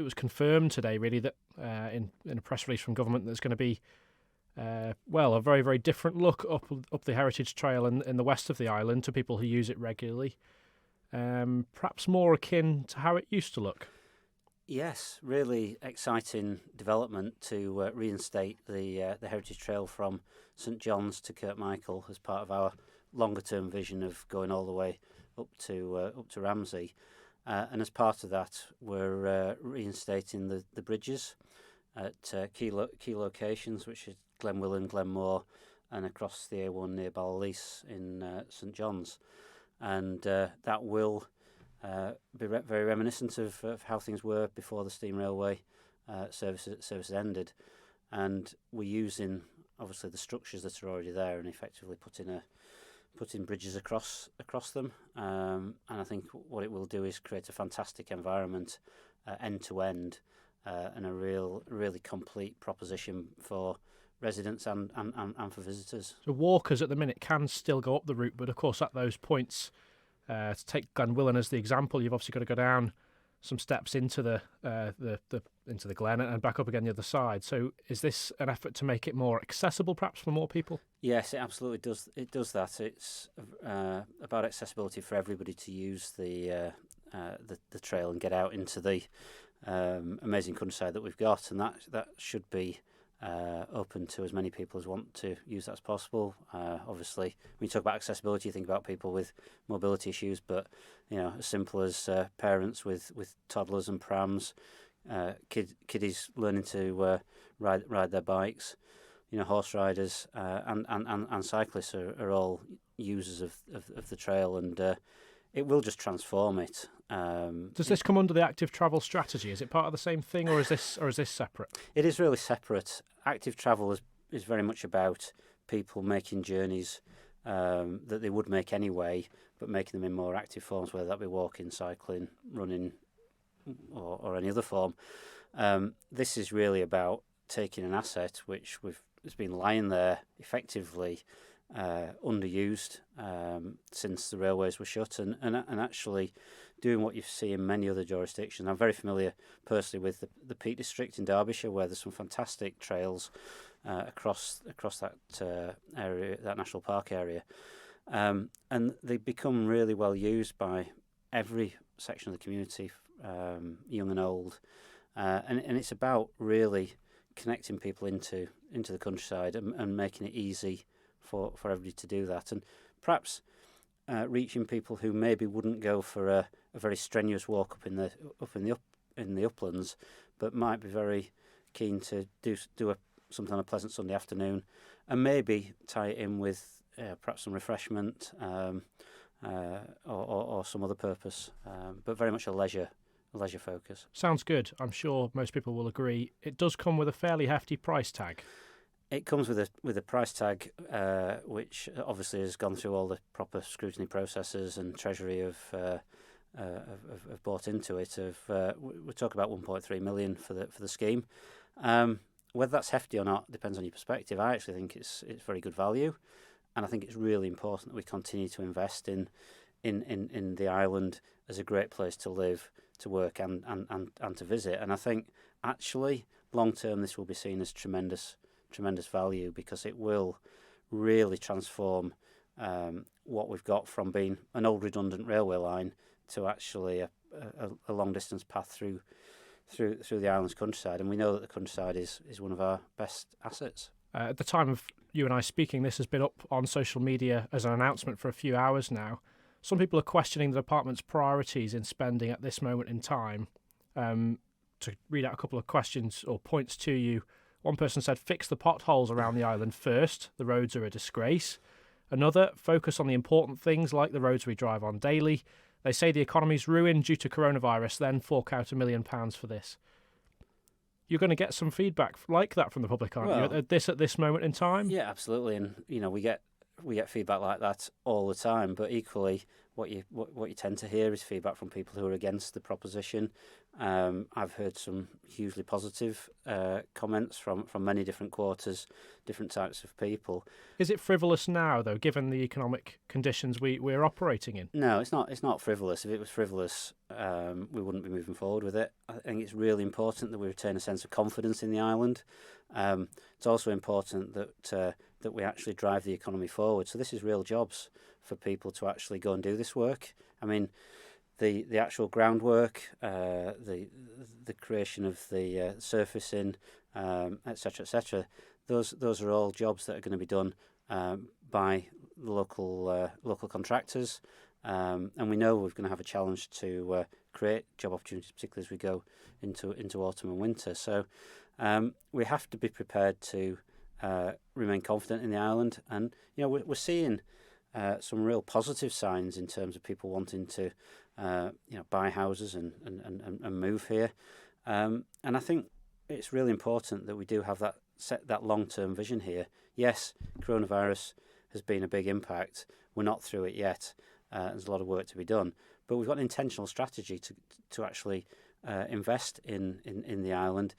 was confirmed today, really, that in a press release from government, there's going to be a very, very different look up the heritage trail in the west of the island to people who use it regularly. Perhaps more akin to how it used to look. Yes, really exciting development to reinstate the heritage trail from St John's to Kirkmichael as part of our longer term vision of going all the way up to Ramsey. And as part of that, we're reinstating the bridges at key locations, which is Glenwillan, Glenmore, and across the A1 near Ballalease in St John's. And that will be very reminiscent of how things were before the steam railway services ended. And we're using, obviously, the structures that are already there and effectively putting bridges across them. And I think what it will do is create a fantastic environment, end to end, and a really complete proposition for residents and for visitors. So walkers at the minute can still go up the route, but of course at those points, to take Glenwillan as the example, you've obviously got to go down some steps into the glen and back up again the other side. So is this an effort to make it more accessible, perhaps, for more people? Yes, it absolutely does. It does that. It's about accessibility for everybody to use the trail and get out into the amazing countryside that we've got, and that should be open to as many people as want to use that as possible. Obviously, when you talk about accessibility, you think about people with mobility issues, but as simple as parents with toddlers and prams, kiddies learning to ride their bikes, horse riders and cyclists are all users of the trail, and it will just transform it. Does this come under the active travel strategy? Is it part of the same thing, or is this separate? It is really separate. Active travel is very much about people making journeys that they would make anyway, but making them in more active forms, whether that be walking, cycling, running, or any other form. This is really about taking an asset which has been lying there effectively underused since the railways were shut, and actually doing what you see in many other jurisdictions. I'm very familiar personally with the Peak District in Derbyshire, where there's some fantastic trails across that area, that national park area, and they become really well used by every section of the community, young and old, and it's about really connecting people into the countryside and making it easy for everybody to do that, and perhaps reaching people who maybe wouldn't go for a very strenuous walk up in the uplands, but might be very keen to do something on a pleasant Sunday afternoon, and maybe tie it in with perhaps some refreshment or some other purpose, but very much a leisure focus. Sounds good. I'm sure most people will agree. It does come with a fairly hefty price tag. It comes with a price tag, which obviously has gone through all the proper scrutiny processes, and Treasury have bought into it. We're talking about 1.3 million for the scheme. Whether that's hefty or not depends on your perspective. I actually think it's very good value, and I think it's really important that we continue to invest in the island as a great place to live, to work, and to visit. And I think actually long term this will be seen as tremendous value, because it will really transform what we've got from being an old redundant railway line to actually a long distance path through the island's countryside, and we know that the countryside is one of our best assets. At the time of you and I speaking, this has been up on social media as an announcement for a few hours now. Some people are questioning the department's priorities in spending at this moment in time. To read out a couple of questions or points to you, one person said, fix the potholes around the island first. The roads are a disgrace. Another, focus on the important things like the roads we drive on daily. They say the economy's ruined due to coronavirus, then fork out £1 million for this. You're going to get some feedback like that from the public, aren't you, at this moment in time? Yeah, absolutely. And we get feedback like that all the time. But equally, what you tend to hear is feedback from people who are against the proposition. I've heard some hugely positive comments from many different quarters, different types of people. Is it frivolous now, though, given the economic conditions we're operating in? No, it's not. It's not frivolous. If it was frivolous, we wouldn't be moving forward with it. I think it's really important that we retain a sense of confidence in the island. It's also important that we actually drive the economy forward. So this is real jobs for people to actually go and do this work. I mean, the actual groundwork, the creation of the surfacing, etc., etc. Those are all jobs that are going to be done by local contractors, and we know we're going to have a challenge to create job opportunities, particularly as we go into autumn and winter. So we have to be prepared to remain confident in the island, and we're seeing some real positive signs in terms of people wanting to buy houses and move here, and I think it's really important that we do have that long-term vision here. Yes, coronavirus has been a big impact. We're not through it yet. There's a lot of work to be done, but we've got an intentional strategy to actually invest in the island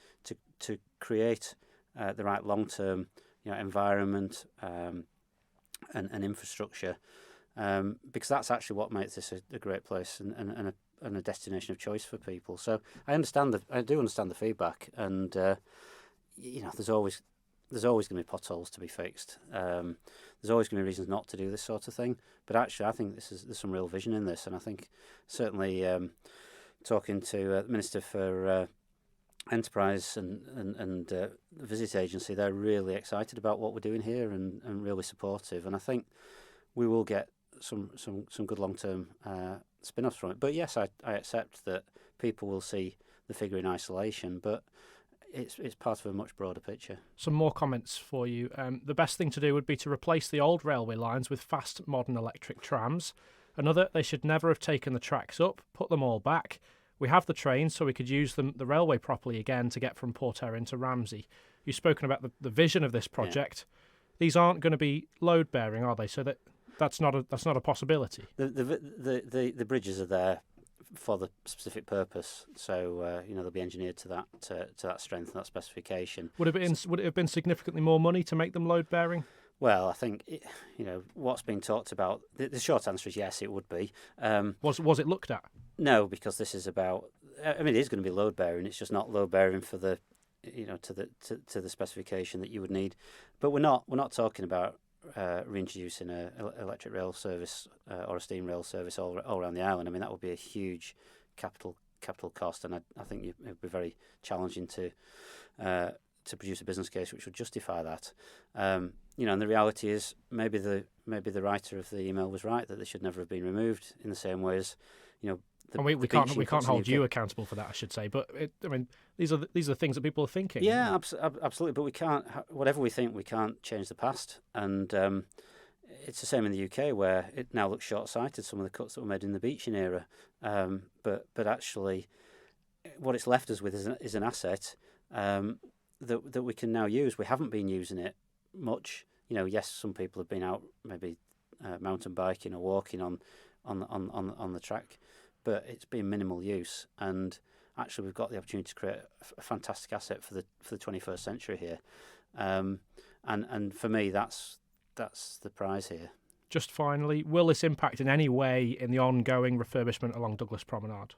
to create the right long-term environment and infrastructure, because that's actually what makes this a great place and a destination of choice for people. So I do understand the feedback, and there's always going to be potholes to be fixed. There's always going to be reasons not to do this sort of thing. But actually, I think there's some real vision in this, and I think certainly talking to the Minister for Enterprise and the Visit Agency, they're really excited about what we're doing here and really supportive. And I think we will get some good long-term spin-offs from it. But yes, I accept that people will see the figure in isolation, but it's part of a much broader picture. Some more comments for you. The best thing to do would be to replace the old railway lines with fast, modern electric trams. Another, they should never have taken the tracks up, put them all back. We have the trains, so we could use the railway properly again to get from Port Erin to Ramsey. You've spoken about the vision of this project. Yeah. These aren't going to be load bearing, are they? So that's not a possibility. The bridges are there for the specific purpose, so they'll be engineered to that strength and that specification. Would it have been significantly more money to make them load bearing? Well, I think what's being talked about. The short answer is yes, it would be. Was it looked at? No, because this is about. I mean, it is going to be load bearing. It's just not load bearing for the, to the specification that you would need. But we're not talking about reintroducing an electric rail service or a steam rail service all around the island. I mean, that would be a huge capital cost, and I think it would be very challenging to produce a business case which would justify that. And the reality is maybe the writer of the email was right that they should never have been removed, in the same way as we can't hold you accountable for that, I should say. But these are the things that people are thinking. Yeah, absolutely. But we can't. Whatever we think, we can't change the past. And it's the same in the UK, where it now looks short-sighted. Some of the cuts that were made in the Beeching era, but actually, what it's left us with is an asset that we can now use. We haven't been using it much. Yes, some people have been out maybe mountain biking or walking on the track, but it's been minimal use. And actually, we've got the opportunity to create a fantastic asset for the 21st century here. And for me, that's the prize here. Just finally, will this impact in any way in the ongoing refurbishment along Douglas Promenade?